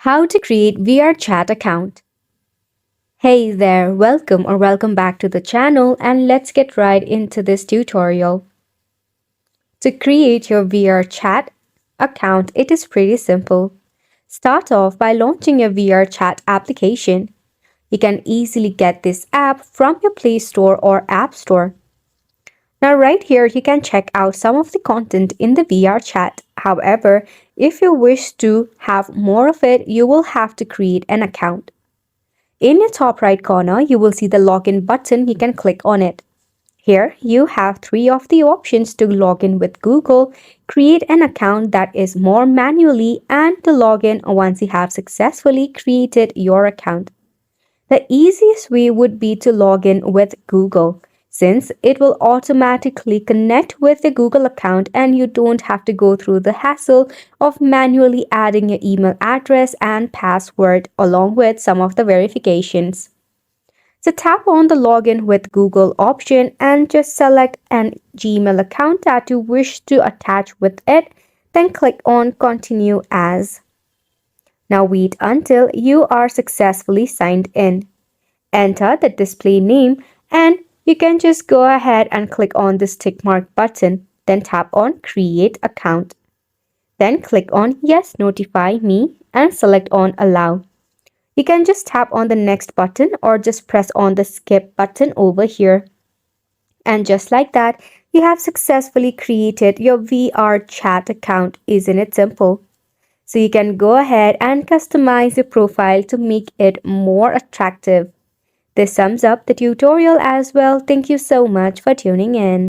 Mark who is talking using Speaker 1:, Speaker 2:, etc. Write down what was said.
Speaker 1: How to create VRChat account. Hey there, welcome back to the channel, and let's get right into this tutorial. To create your VRChat account, it is pretty simple. Start off by launching your VRChat application. You can easily get this app from your Play Store or App Store. Now right here, you can check out some of the content in the VRChat. However, if you wish to have more of it, you will have to create an account. In your top right corner, you will see the login button. You can click on it. Here, you have three of the options to log in with Google, create an account that is more manually, and to log in once you have successfully created your account. The easiest way would be to log in with Google, since it will automatically connect with the Google account and you don't have to go through the hassle of manually adding your email address and password along with some of the verifications. So tap on the login with Google option and just select an Gmail account that you wish to attach with it, then click on continue as. Now wait until you are successfully signed in. Enter the display name and you can just go ahead and click on this tick mark button. Then tap on create account. Then click on yes, notify me and select on allow. You can just tap on the next button or just press on the skip button over here. And just like that, you have successfully created your VRChat account. Isn't it simple? So you can go ahead and customize your profile to make it more attractive. This sums up the tutorial as well. Thank you so much for tuning in.